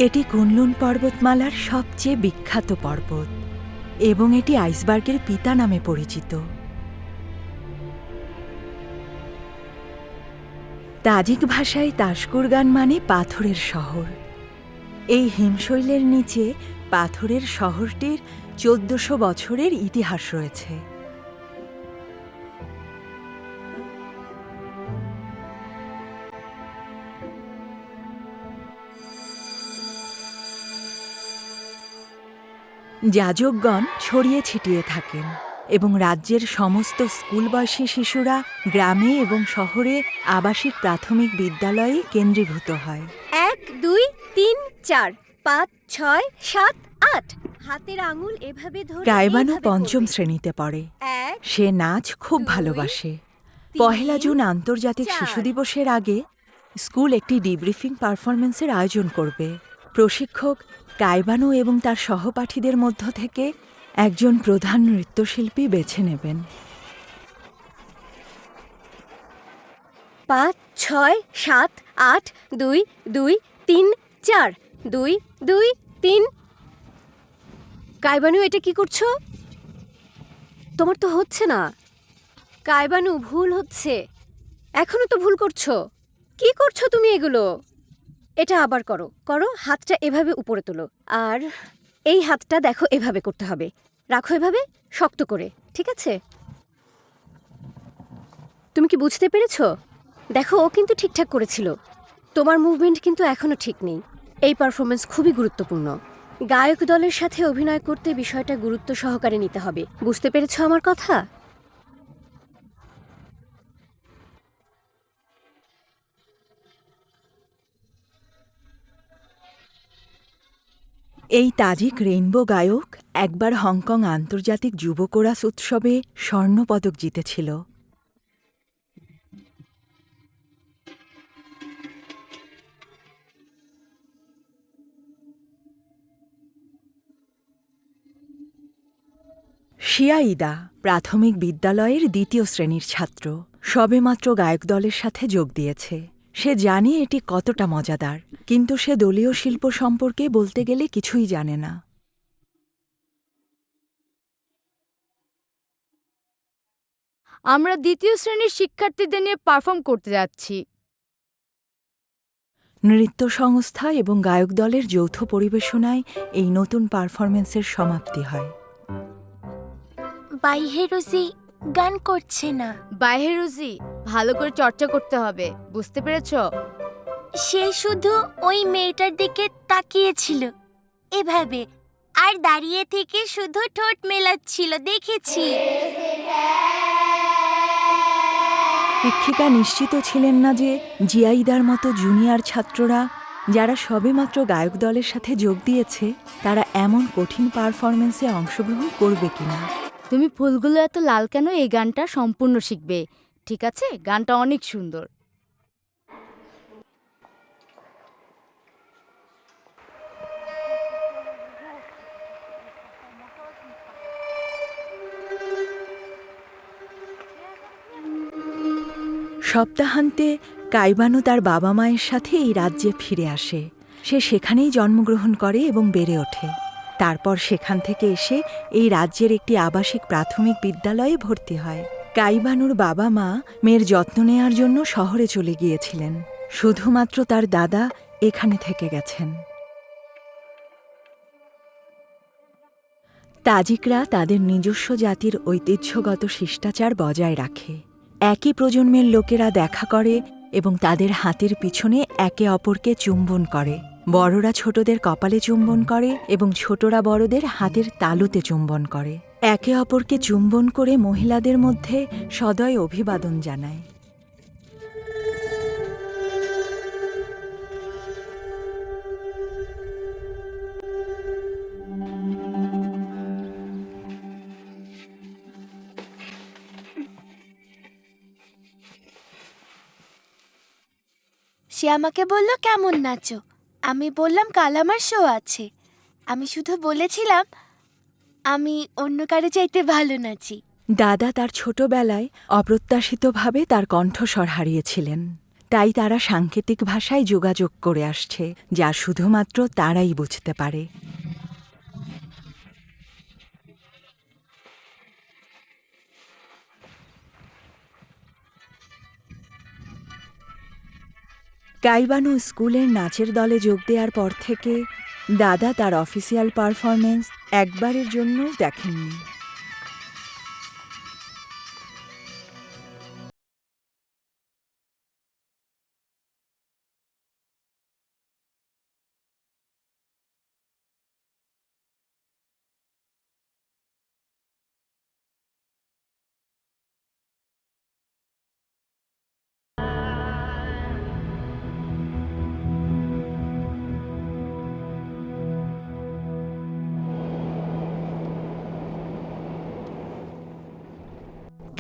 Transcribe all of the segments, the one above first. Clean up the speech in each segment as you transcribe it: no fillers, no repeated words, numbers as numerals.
এটি কুনলুন পর্বতমালার সবচেয়ে বিখ্যাত পর্বত এবং এটি আইসবার্গের পিতা নামে পরিচিত। তাজিক ভাষায় তাশকুরগান মানে পাথরের শহর। এই হিমশৈলের নিচে পাথরের শহরটির ১৪০০ বছরের ইতিহাস রয়েছে। যাজকগণ ছড়িয়ে ছিটিয়ে থাকেন এবং রাজ্যের সমস্ত স্কুলবয়সী শিশুরা গ্রামে এবং শহরে আবাসিক প্রাথমিক বিদ্যালয়ে কেন্দ্রীভূত হয়। ১ ২ ৩ ৪ ৫ ৬ ৭ ৮ হাতের আঙুল এভাবে ধরে কায়বানু পঞ্চম শ্রেণীতে পড়ে। এক সে নাচ খুব ভালোবাসে। ১ জুন আন্তর্জাতিক শিশু দিবসের আগে স্কুল একটি ডিব্রিফিং পারফরমেন্সের আয়োজন করবে। প্রশিক্ষক কায়বানু এবং তার সহপাঠীদের মধ্য থেকে একজন প্রধান নৃত্যশিল্পী বেছে নেবেন। ৫ ৬ ৭ ৮ ২ ২ ৩ ৪ ২ ২ ৩। কায়বানু, এটা কি করছো? তোমার তো হচ্ছে না। কায়বানু, ভুল হচ্ছে। এখনো তো ভুল করছো। কি করছো তুমি এগুলো? এটা আবার করো করো। হাতটা এভাবে উপরে তোলো, আর এই হাতটা দেখো এভাবে করতে হবে। রাখো এভাবে শক্ত করে, ঠিক আছে? তুমি কি বুঝতে পেরেছো? দেখো, ও কিন্তু ঠিকঠাক করেছিল। তোমার মুভমেন্ট কিন্তু এখনো ঠিক নেই। এই পারফরমেন্স খুবই গুরুত্বপূর্ণ। গায়ক দলের সাথে অভিনয় করতে বিষয়টা গুরুত্ব সহকারে নিতে হবে। বুঝতে পেরেছো আমার কথা? এই তাজিক রেইনবো গায়ক একবার হংকং আন্তর্জাতিক যুব কোরাস উৎসবে স্বর্ণপদক জিতেছিল। শিয়াইদা প্রাথমিক বিদ্যালয়ের ২য় শ্রেণীর ছাত্র। সবেমাত্র গায়ক দলের সাথে যোগ দিয়েছে। সে জানে এটি কতটা মজাদার, কিন্তু সে দলীয় শিল্প সম্পর্কে বলতে গেলে কিছুই জানে না। আমরা ২য় শ্রেণীর শিক্ষার্থীদের নিয়ে পারফর্ম করতে যাচ্ছি। নৃত্য সংস্থা এবং গায়ক দলের যৌথ পরিবেশনায় এই নতুন পারফরমেন্সের সমাপ্তি হয়। বাইহেরুজি গান করছে না। বাইহেরুজি, ভালো করে চর্চা করতে হবে, বুঝতে পেরেছো? সে শুধু ওই মেয়েটার দিকে তাকিয়েছিল এভাবে, আর দাঁড়িয়ে থেকে শুধু ঠোঁট মেলাচ্ছিল, দেখেছি। শিক্ষিকা নিশ্চিত ছিলেন না যে জিয়াইদার মতো জুনিয়র ছাত্ররা, যারা সবেমাত্র গায়ক দলের সাথে যোগ দিয়েছে, তারা এমন কঠিন পারফরমেন্সে অংশগ্রহণ করবে কিনা। তুমি ফুলগুলো এত লাল কেন? এই গানটা সম্পূর্ণ শিখবে, ঠিক আছে? গানটা অনেক সুন্দর। সপ্তাহান্তে কায়বানু তার বাবা মায়ের সাথে এই রাজ্যে ফিরে আসে। সে সেখানেই জন্মগ্রহণ করে এবং বেড়ে ওঠে। তারপর সেখান থেকে এসে এই রাজ্যের একটি আবাসিক প্রাথমিক বিদ্যালয়ে ভর্তি হয়। কায়বানুর বাবা মা মেয়ের যত্ন নেয়ার জন্য শহরে চলে গিয়েছিলেন। শুধুমাত্র তার দাদা এখানে থেকে গেছেন। তাজিকরা তাদের নিজস্ব জাতির ঐতিহ্যগত শিষ্টাচার বজায় রাখে। একই প্রজন্মের লোকেরা দেখা করে এবং তাদের হাতের পিছনে একে অপরকে চুম্বন করে। বড়রা ছোটদের কপালে চুম্বন করে এবং ছোটরা বড়দের হাতের তালুতে চুম্বন করে। একে অপরকে চুম্বন করে মহিলাদের মধ্যে সদয় অভিবাদন জানায়। সে আমাকে বলল, কেমন নাচো? আমি বললাম, কাল আমার শো আছে। আমি শুধু বলেছিলাম আমি অন্য কারো চাইতে ভালো নাচি। দাদা তার ছোটবেলায় অপ্রত্যাশিতভাবে তার কণ্ঠস্বর হারিয়েছিলেন। তাই তারা সাংকেতিক ভাষায় যোগাযোগ করে আসছে, যা শুধুমাত্র তারাই বুঝতে পারে। কাইবানু স্কুলের নাচের দলে যোগ দেওয়ার পর থেকে দাদা তার অফিসিয়াল পারফরমেন্স একবারের জন্যও দেখেননি।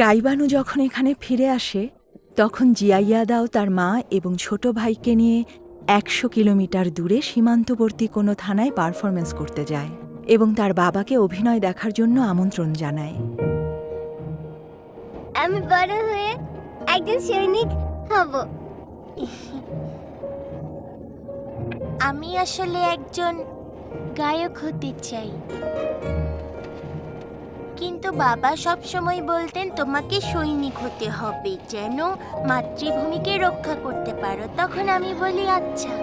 কাইবানু যখন এখানে ফিরে আসে তখন জিয়াইয়াদাও তার মা এবং ছোট ভাইকে নিয়ে 100 কিলোমিটার দূরে সীমান্তবর্তী কোনো থানায় পারফরমেন্স করতে যায় এবং তার বাবাকে অভিনয় দেখার জন্য আমন্ত্রণ জানায়। আমি বড় হয়ে একজন সৈনিক হব। আমি আসলে একজন গায়ক হতে চাই, কিন্তু বাবা সব সময় বলতেন তোমাকে সৈনিক হতে হবে যেন মাতৃভূমিকে রক্ষা করতে পারো। তখন আমি বলি আচ্ছা।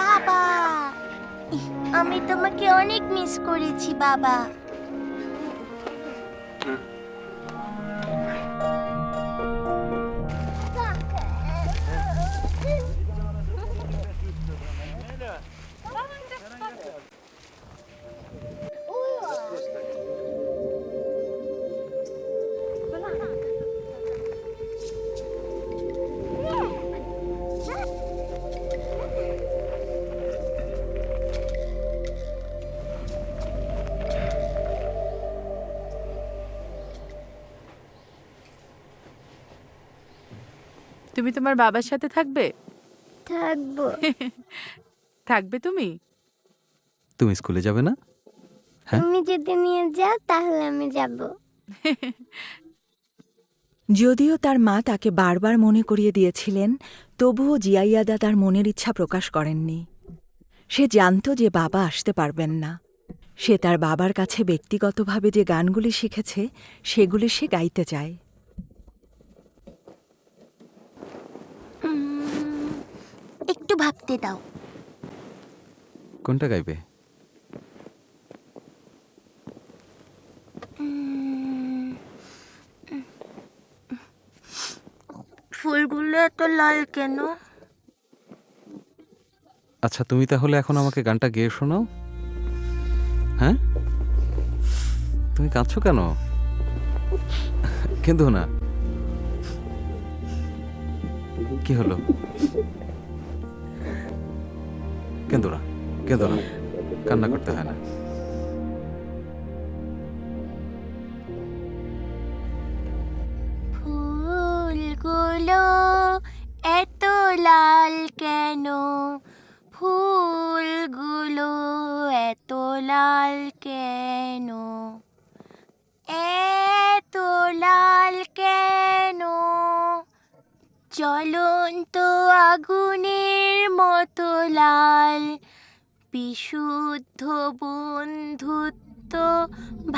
বাবা, আমি তোমাকে অনেক মিস করেছি বাবা। তুমি তোমার বাবার সাথে থাকবে? থাকবো। থাকবে তুমি? তুমি স্কুলে যাবে না? হ্যাঁ? তুমি যদি নিয়ে যাও তাহলে আমি যাব। যদিও তার মা তাকে বারবার মনে করিয়ে দিয়েছিলেন, তবুও জিয়াইয়াদা তার মনের ইচ্ছা প্রকাশ করেননি। সে জানত যে বাবা আসতে পারবেন না। সে তার বাবার কাছে ব্যক্তিগতভাবে যে গানগুলি শিখেছে সেগুলি সে গাইতে চায়। একটু ভাবতে দাও। কোনটা গাইবে? ফুলগুলো এত লাল কেন? আচ্ছা, তুমি তাহলে এখন আমাকে গানটা গেয়ে শোনাও। হ্যাঁ, তুমি কাঁদছো কেন? কেঁদো না। কি হলো? কেঁদো না, কেঁদো না, কান্না করতে হয় না। ফুলগুলো এত লাল কেন? ফুলগুলো এত লাল কেন? এত লাল কেন? জ্বলন্ত আগুনের মতো লাল, বিশুদ্ধ বন্ধুত্ব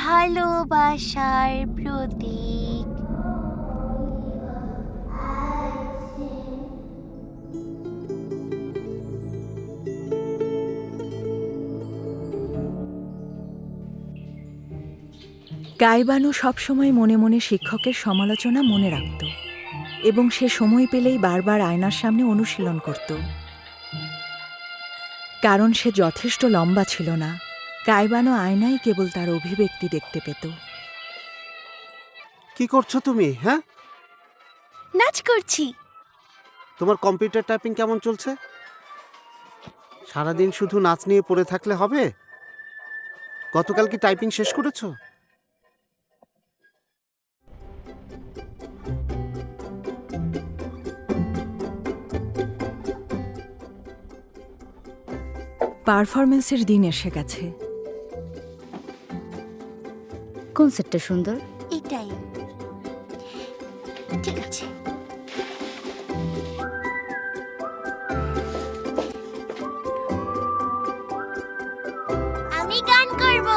ভালোবাসার প্রতীক। কাইবানু সবসময় মনে মনে শিক্ষকের সমালোচনা মনে রাখত এবং সে সময় পেলেই বারবার আয়নার সামনে অনুশীলন করত। কারণ সে যথেষ্ট লম্বা ছিল না, কাইবানু আয়নায় কেবল তার অভিব্যক্তি দেখতে পেত। কি করছো তুমি? হ্যাঁ, নাচ করছি। তোমার কম্পিউটার টাইপিং কেমন চলছে? সারাদিন শুধু নাচ নিয়ে পড়ে থাকলে হবে? গতকাল কি টাইপিং শেষ করেছো? পারফরমেন্সের দিন এসে গেছে। কোন সেটটা সুন্দর? এটাই ঠিক আছে। আমি গান করব।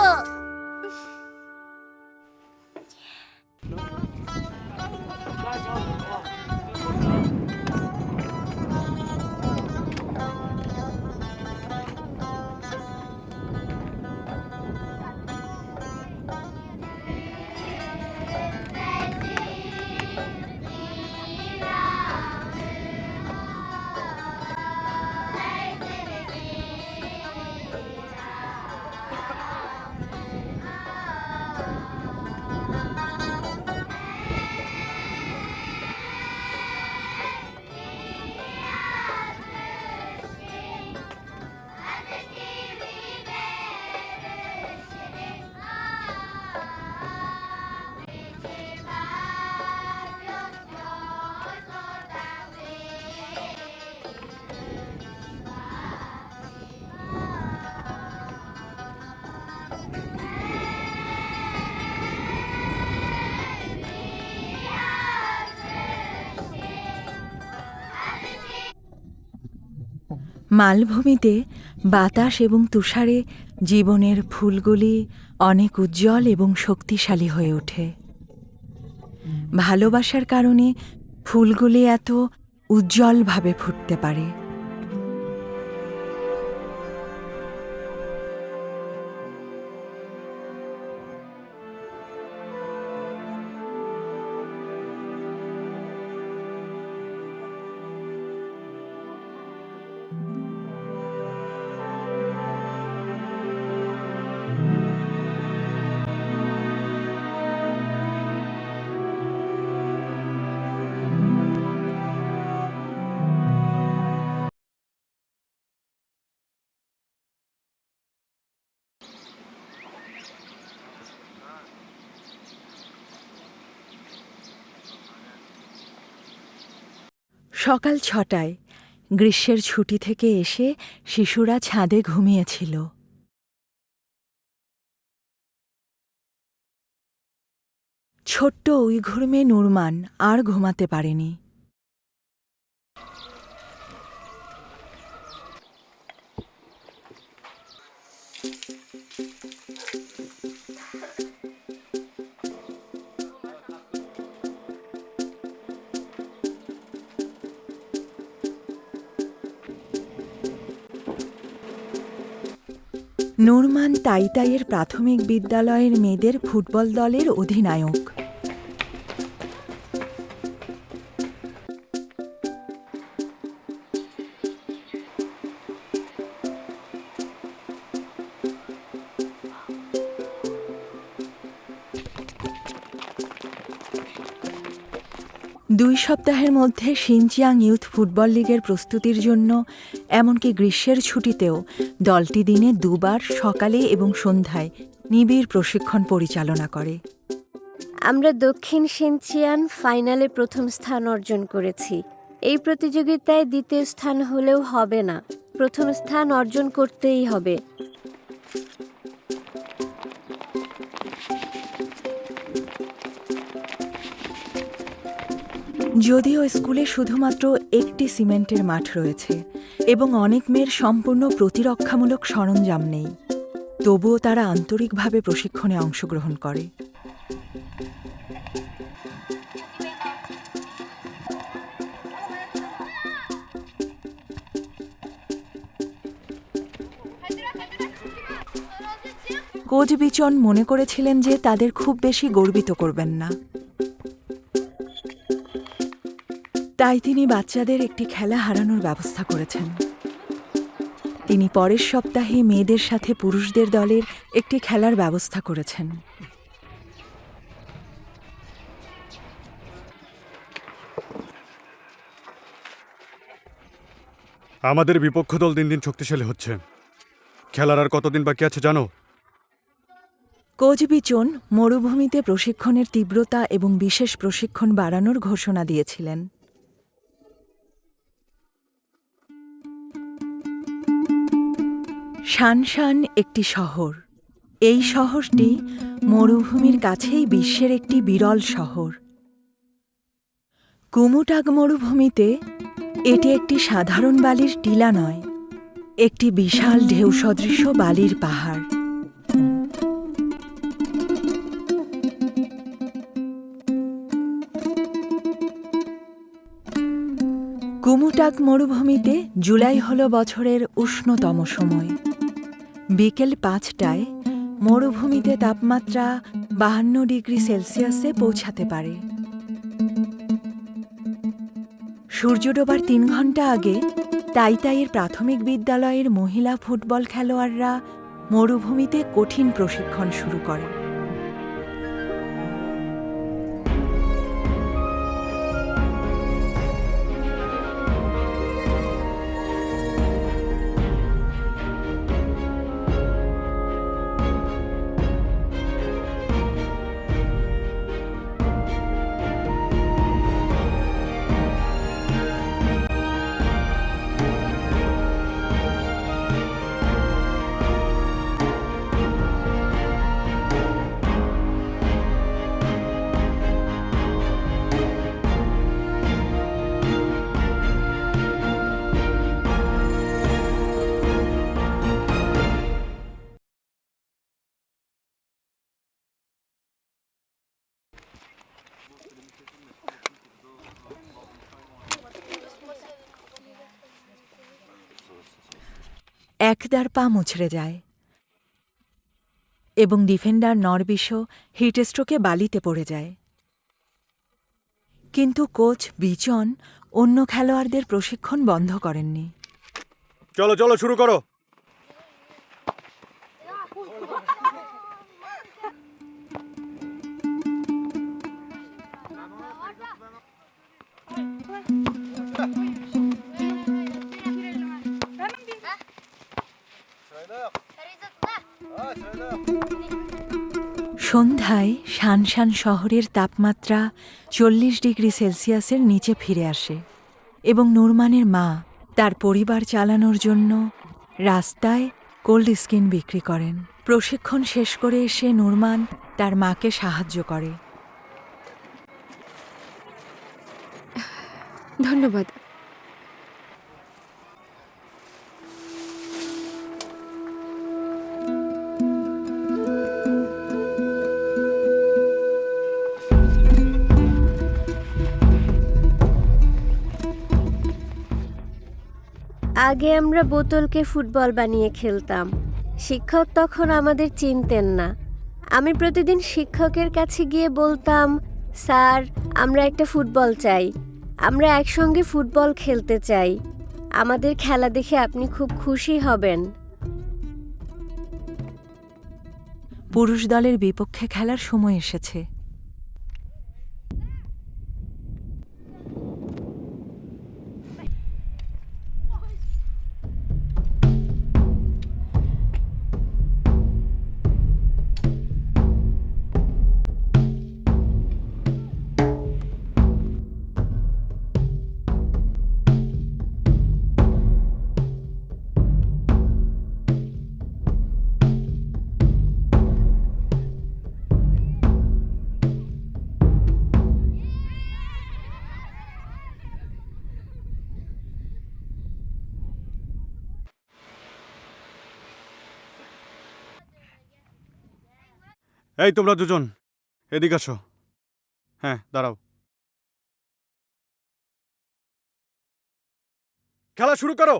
মালভূমিতে বাতাস এবং তুষারে জীবনের ফুলগুলি অনেক উজ্জ্বল এবং শক্তিশালী হয়ে ওঠে। ভালোবাসার কারণে ফুলগুলি এত উজ্জ্বলভাবে ফুটতে পারে। সকাল ৬টায় গ্রীষ্মের ছুটি থেকে এসে শিশুরা ছাদে ঘুমিয়েছিল। ছোট্ট উইঘুর মেয়ে নুরমান আর ঘুমাতে পারেনি। নুরমান তাইতাইয়ের প্রাথমিক বিদ্যালয়ের মেয়েদের ফুটবল দলের অধিনায়ক। দুই সপ্তাহের মধ্যে শিনচিয়াং ইউথ ফুটবল লিগের প্রস্তুতির জন্য এমনকি গ্রীষ্মের ছুটিতেও দলটি দিনে দুবার সকালে এবং সন্ধ্যায় নিবিড় প্রশিক্ষণ পরিচালনা করে। আমরা দক্ষিণ শিনচিয়ান ফাইনালে প্রথম স্থান অর্জন করেছি। এই প্রতিযোগিতায় দ্বিতীয় স্থান হলেও হবে না, প্রথম স্থান অর্জন করতেই হবে। যদিও স্কুলে শুধুমাত্র একটি সিমেন্টের মাঠ রয়েছে এবং অনেক মেয়ের সম্পূর্ণ প্রতিরক্ষামূলক সরঞ্জাম নেই, তবুও তারা আন্তরিকভাবে প্রশিক্ষণে অংশগ্রহণ করে। কোচ বিচন মনে করেছিলেন যে তাদের খুব বেশি গর্বিত করবেন না, তাই তিনি বাচ্চাদের একটি খেলা হারানোর ব্যবস্থা করেছেন। তিনি পরের সপ্তাহে মেয়েদের সাথে পুরুষদের দলের একটি খেলার ব্যবস্থা করেছেন। আমাদের বিপক্ষ দল দিন দিন শক্তিশালী হচ্ছে। খেলার আর কতদিন বাকি আছে জানো? কোচ বিচন মরুভূমিতে প্রশিক্ষণের তীব্রতা এবং বিশেষ প্রশিক্ষণ বাড়ানোর ঘোষণা দিয়েছিলেন। শানশান একটি শহর। এই শহরটি মরুভূমির কাছেই বিশ্বের একটি বিরল শহর। কুমুটাগ মরুভূমিতে এটি একটি সাধারণ বালির টিলা নয়, একটি বিশাল ঢেউ সদৃশ বালির পাহাড়। কুমুটাগ মরুভূমিতে জুলাই হল বছরের উষ্ণতম সময়। বিকেল 5টায় মরুভূমিতে তাপমাত্রা 52 ডিগ্রি সেলসিয়াসে পৌঁছাতে পারে। সূর্য ডোবার 3 ঘন্টা আগে তাইতাইয়ের প্রাথমিক বিদ্যালয়ের মহিলা ফুটবল খেলোয়াড়রা মরুভূমিতে কঠিন প্রশিক্ষণ শুরু করে। একদার পা মুচড়ে যায় এবং ডিফেন্ডার নরবিশো হিটস্ট্রোকে বালিতে পড়ে যায়। কিন্তু কোচ বিচন অন্য খেলোয়াড়দের প্রশিক্ষণ বন্ধ করেননি। চলো চলো, শুরু করো। সন্ধ্যায় শানশান শহরের তাপমাত্রা 40 ডিগ্রি সেলসিয়াসের নিচে ফিরে আসে এবং নুরমানের মা তার পরিবার চালানোর জন্য রাস্তায় কোল্ড স্কিন বিক্রি করেন। প্রশিক্ষণ শেষ করে এসে নুরমান তার মাকে সাহায্য করে। ধন্যবাদ। আগে আমরা বোতলকে ফুটবল বানিয়ে খেলতাম। শিক্ষক তখন আমাদের চিনতেন না। আমি প্রতিদিন শিক্ষকের কাছে গিয়ে বলতাম, স্যার, আমরা একটা ফুটবল চাই, আমরা একসঙ্গে ফুটবল খেলতে চাই, আমাদের খেলা দেখে আপনি খুব খুশি হবেন। পুরুষ দলের বিপক্ষে খেলার সময় এসেছে। এই তোমরা দুজন এদিকে আসো। হ্যাঁ, দাঁড়াও। খেলা শুরু করো।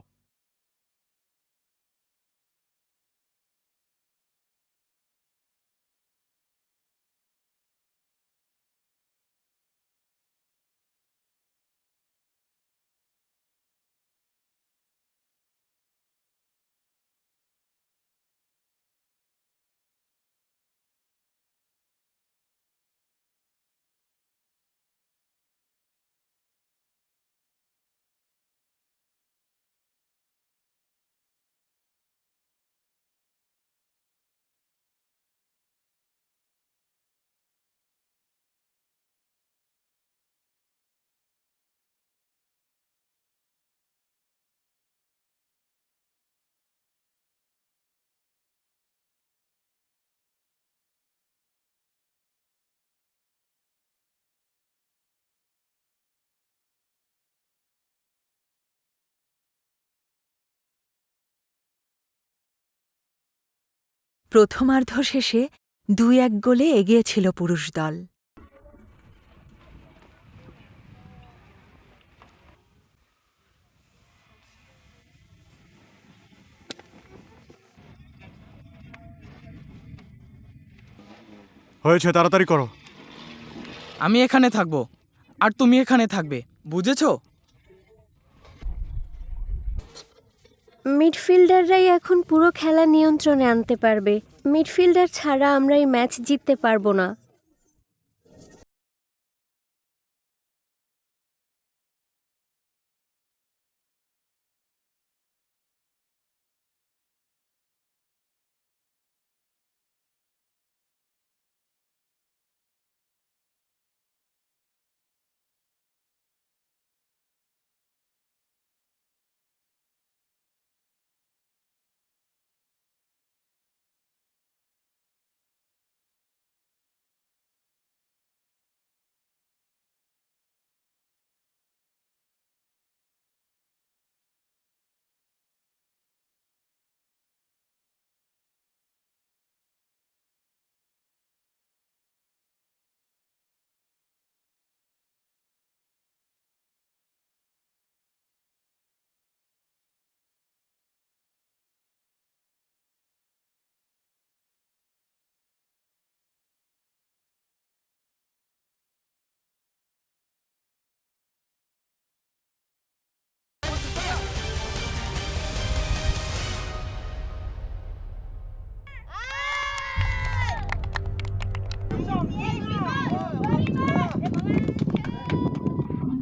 প্রথমার্ধ শেষে 2-1 গোলে এগিয়ে ছিল পুরুষ দল। হয়েছে, তাড়াতাড়ি করো। আমি এখানে থাকবো আর তুমি এখানে থাকবে, বুঝেছো? মিডফিল্ডাররাই এখন পুরো খেলা নিয়ন্ত্রণে আনতে পারবে। মিডফিল্ডার ছাড়া আমরা এই ম্যাচ জিততে পারবো না।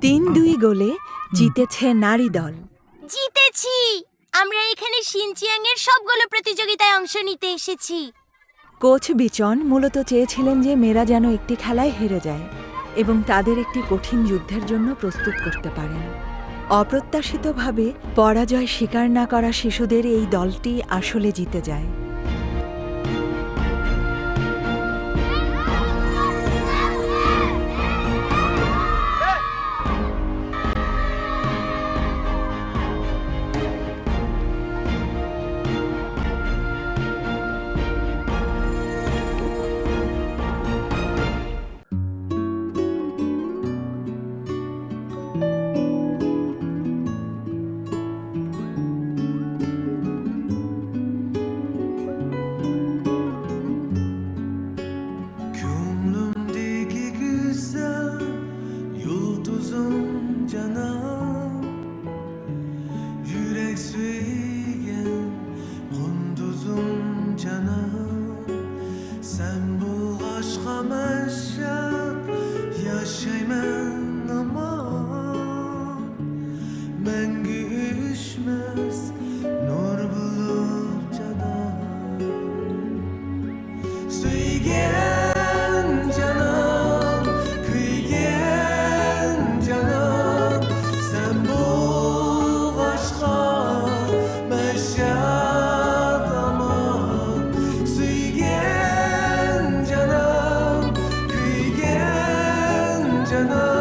তিন 2 গোলে জিতেছে নারী দল। জিতেছি! আমরা এখানে শিনচিয়াং এর সবগুলো প্রতিযোগিতায় অংশ নিতে এসেছি। কোচ বিচন মূলত চেয়েছিলেন যে মেয়েরা যেন একটি খেলায় হেরে যায় এবং তাদের একটি কঠিন যুদ্ধের জন্য প্রস্তুত করতে পারেন। অপ্রত্যাশিতভাবে পরাজয় স্বীকার না করা শিশুদের এই দলটি আসলে জিতে যায়। Gönlümdeki güzel yıldızım canım, yürek söyleyen kunduzum canım. Sen bu aşka meşhur yaşayman aman, mengü üşmez nur bulup canım. Söyleyen canım, kıygen canım, sen bu aşka meşhur aman. Söyleyen canım, kıygen canım.